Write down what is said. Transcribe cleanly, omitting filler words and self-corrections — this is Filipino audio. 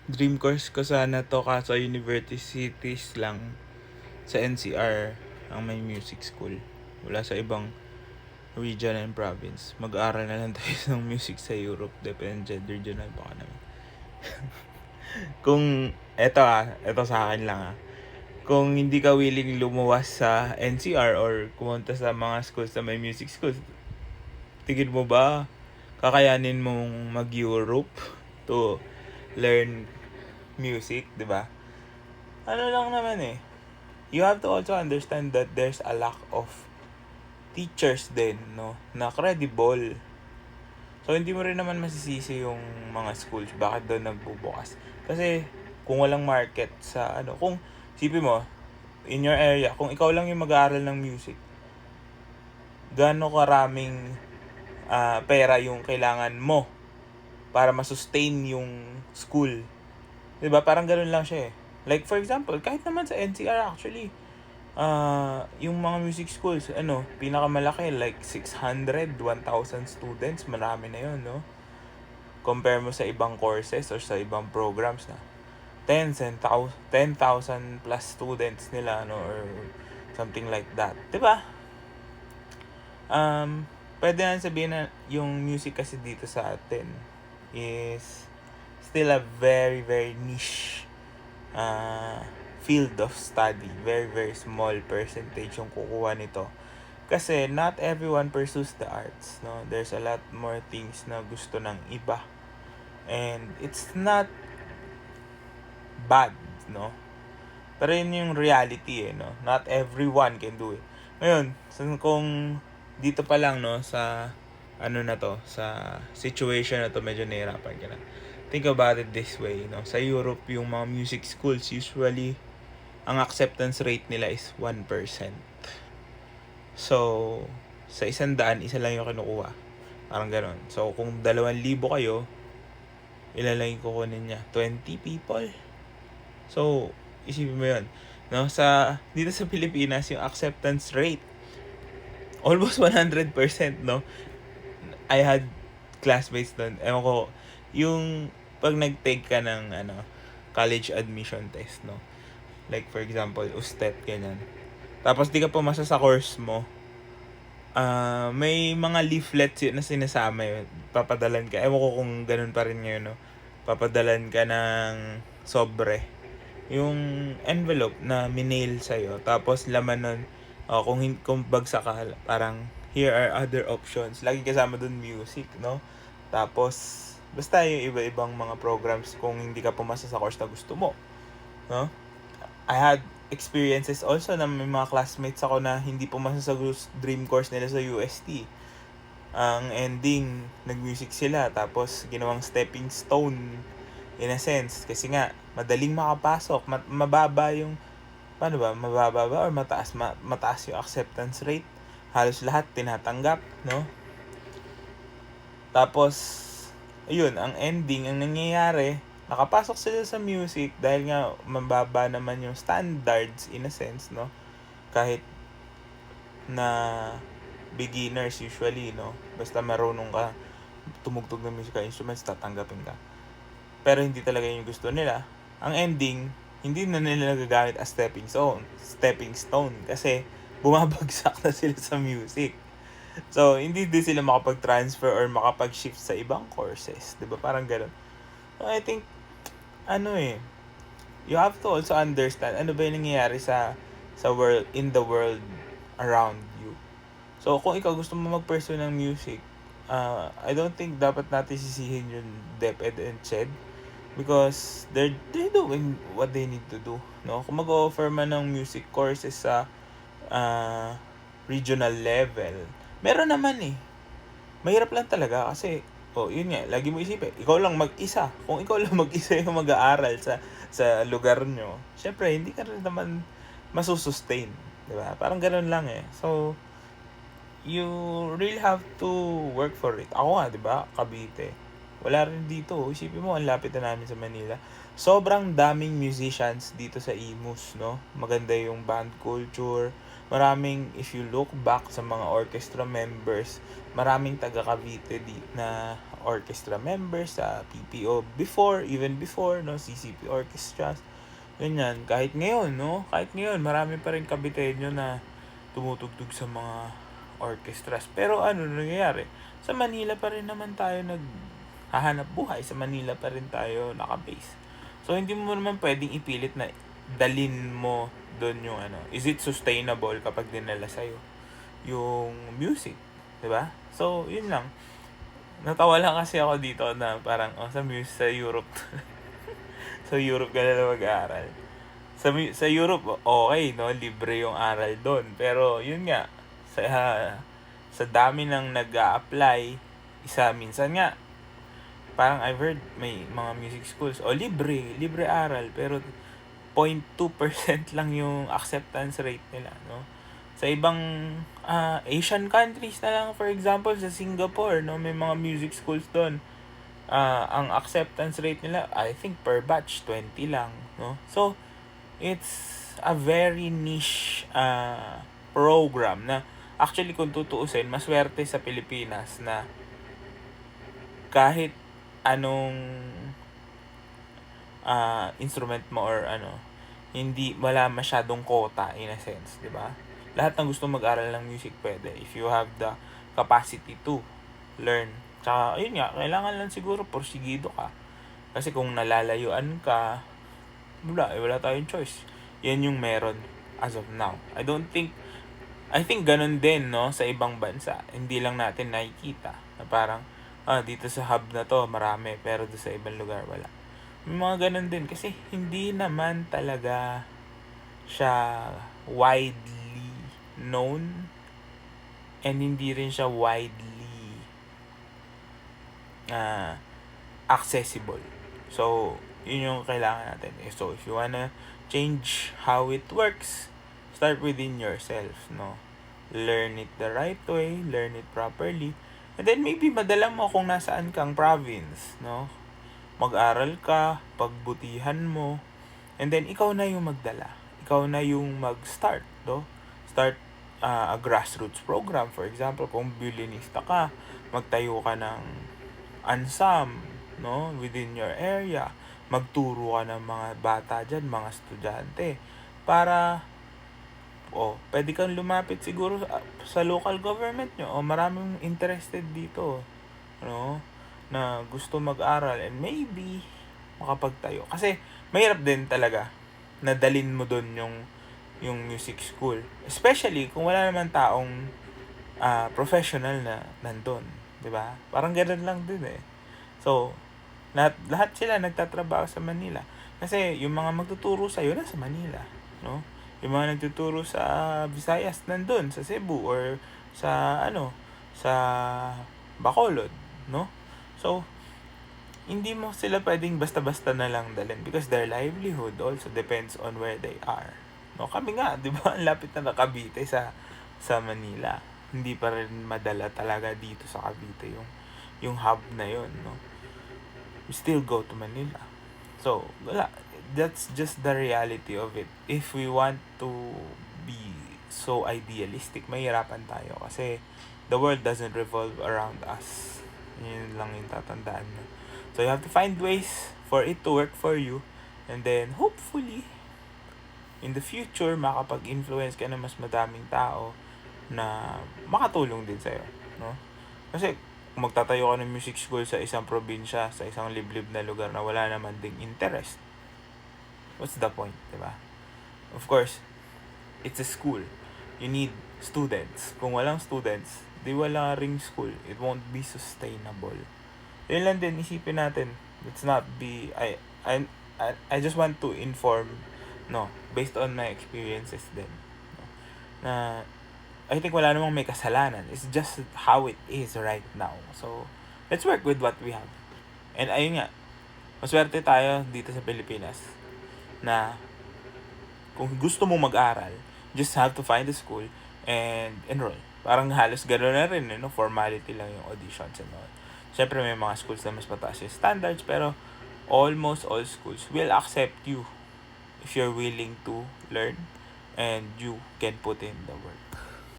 Dream course ko sana 'to kaso universities lang sa NCR ang may music school. Wala sa ibang region and province. Mag-aaral na lang tayo ng music sa Europe. Depende regional baka naman. Kung eto sa akin lang kung hindi ka willing lumuwas sa NCR or kumunta sa mga schools na may music schools, tingin mo ba kakayanin mong mag-Europe to learn music, 'di ba? Ano lang naman You have to also understand that there's a lack of teachers din, no, na credible. So hindi mo rin naman masisisi yung mga schools bakit doon nagbubukas. Kasi kung walang market sa kung sipin mo in your area, kung ikaw lang yung mag-aaral ng music, gaano karaming pera yung kailangan mo para ma-sustain yung school. 'Di ba? Parang ganoon lang siya eh. Like for example, kahit naman sa NCR actually, yung mga music schools, pinakamalaki like 600, 1,000 students, marami na 'yon, no? Compare mo sa ibang courses or sa ibang programs na 10,000 plus students nila, no, or something like that. 'Di ba? Pwede na sabihin na yung music kasi dito sa atin is still a very, very niche field of study. Very, very small percentage yung kukuha nito. Kasi not everyone pursues the arts, no? There's a lot more things na gusto ng iba. And it's not bad, no? Pero yun yung reality, no? Not everyone can do it. Ngayon, kung dito pa lang, no, sa sa situation na to, medyo nahirapan ka na. Think about it this way, no? Sa Europe, yung mga music schools, usually, ang acceptance rate nila is 1%. So, sa 100, isa lang yung kinukuha. Parang ganon. So, kung 2,000 kayo, ilan lang yung kukunin niya? 20 people? So, isipin mo yun. No? Dito sa Pilipinas, yung acceptance rate, almost 100%, no? I had classmates doon. Ewan ko, yung pag nag-take ka ng college admission test, no? Like for example, USTET, ganyan. Tapos di ka pumasa sa course mo, may mga leaflets yun na sinasama yun. Papadalan ka. Ewan ko kung ganun pa rin ngayon, no? Papadalan ka ng sobre. Yung envelope na minail sa'yo. Tapos laman nun, kung bagsak ka, parang here are other options. Lagi kasama dun music, no? Tapos, basta yung iba-ibang mga programs kung hindi ka pumasa sa course na gusto mo, no? I had experiences also na may mga classmates ako na hindi pumasa sa dream course nila sa UST. Ang ending, nag-music sila, tapos ginawang stepping stone in a sense. Kasi nga, madaling makapasok, mababa yung, mababa ba or mataas? Mataas yung acceptance rate. Halos lahat tinatanggap, no? Tapos, ayun, ang ending, ang nangyayari, nakapasok sila sa music dahil nga mababa naman yung standards in a sense, no? Kahit na beginners usually, no? Basta marunong ka tumugtog ng musical instruments, tatanggapin ka. Pero hindi talaga yung gusto nila. Ang ending, hindi na nila nagagamit as stepping stone kasi bumabagsak na sila sa music. So, hindi din sila makapag-transfer or makapag-shift sa ibang courses. 'Di ba? Parang gano'n. So, I think, you have to also understand ano ba yung nangyayari sa world, in the world around you. So, kung ikaw gusto mo mag-pursue ng music, I don't think dapat natin sisihin yung DepEd and CHED because they're doing what they need to do, no? Kung mag-offer man ng music courses sa regional level, meron naman mahirap lang talaga kasi yun nga, lagi mo isipin, ikaw lang mag-isa. Kung ikaw lang mag-isa yung mag-aaral sa lugar nyo, syempre hindi ka rin naman masusustain, di ba? Parang ganoon lang So, you really have to work for it. Ako nga, di ba? Cavite. Wala rin dito. Isipin mo, ang lapit na namin sa Manila. Sobrang daming musicians dito sa Imus, no? Maganda yung band culture, Maraming, if you look back sa mga orchestra members, maraming taga Cavite na orchestra members sa PPO before, even before, no, CCP orchestras. Ganyan, kahit ngayon, no? Kahit ngayon, marami pa rin Caviteño na tumutugtog sa mga orchestras. Pero ano nangyayari? Sa Manila pa rin naman tayo naghahanap buhay. Sa Manila pa rin tayo nakabase. So, hindi mo naman pwedeng ipilit na dalin mo doon yung ano. Is it sustainable kapag dinala sa'yo yung music? 'Di ba? So, yun lang. Natawa lang kasi ako dito na parang, sa Europe. Sa Europe ka na mag-aaral. Sa Europe, okay, no? Libre yung aral doon. Pero, yun nga, sa dami ng nag-a-apply, minsan nga, parang I've heard may mga music schools, libre aral, pero 0.2% lang yung acceptance rate nila, no? Sa ibang Asian countries na lang, for example, sa Singapore, no, may mga music schools doon. Ang acceptance rate nila, I think per batch 20 lang, no? So, it's a very niche program na actually kung tutuusin, maswerte sa Pilipinas na kahit anong instrument mo or wala masyadong quota in a sense, 'di ba? Lahat ng gusto mag-aral ng music pwede if you have the capacity to learn. Tsaka ayun nga, kailangan lang siguro porsigido ka. Kasi kung nalalayuan ka, wala tayong choice. Yan yung meron as of now. I think ganun din, no, sa ibang bansa. Hindi lang natin nakikita na parang dito sa hub na to marami pero doon sa ibang lugar wala. May mga ganun din kasi hindi naman talaga siya widely known and hindi rin siya widely accessible. So, yun yung kailangan natin. So, if you wanna change how it works, start within yourself, no? Learn it the right way, learn it properly, and then maybe madala mo kung nasaan kang province, no? Mag-aral ka, pagbutihan mo, and then ikaw na yung magdala. Ikaw na yung mag-start, no? Start a grassroots program. For example, kung violinista ka, magtayo ka ng ansam, no, within your area. Magturo ka ng mga bata dyan, mga estudyante, para pwede kang lumapit siguro sa local government nyo, maraming interested dito, no, na gusto mag-aral and maybe makapagtayo. Kasi mahirap din talaga na dalin mo doon yung music school, especially kung wala naman taong professional na nandun, 'di ba? Parang ganoon lang din eh. So, lahat sila nagtatrabaho sa Manila. Kasi yung mga magtuturo sa iyo nasa Manila, no? Yung mga nagtuturo sa Visayas nandun sa Cebu or sa sa Bacolod, no? So, hindi mo sila pwedeng basta-basta na lang dalhin because their livelihood also depends on where they are. No, kami nga, 'di ba? Ang lapit na Cavite sa Manila. Hindi pa rin madala talaga dito sa Cavite yung hub na 'yon, no? We still go to Manila. So, wala. That's just the reality of it. If we want to be so idealistic, mahirapan tayo kasi the world doesn't revolve around us. Yun lang yung tatandaan mo. So, you have to find ways for it to work for you, and then hopefully in the future makapag-influence ka ng mas madaming tao na makatulong din sa'yo, no? Kasi kung magtatayo ka ng music school sa isang probinsya, sa isang liblib na lugar na wala naman ding interest, what's the point, diba? Of course, it's a school. You need students. Kung walang students, di wala ring school. It won't be sustainable. Yun lang din, isipin natin. Let's not be, I just want to inform, no, based on my experiences din, no, na I think wala namang may kasalanan. It's just how it is right now. So, let's work with what we have. And ayun nga, maswerte tayo dito sa Pilipinas na kung gusto mo mag-aral, just have to find a school and enroll. Parang halos gano'n na rin, no? Formality lang yung auditions and all. Siyempre may mga schools na mas mataas yung standards, pero almost all schools will accept you if you're willing to learn and you can put in the work.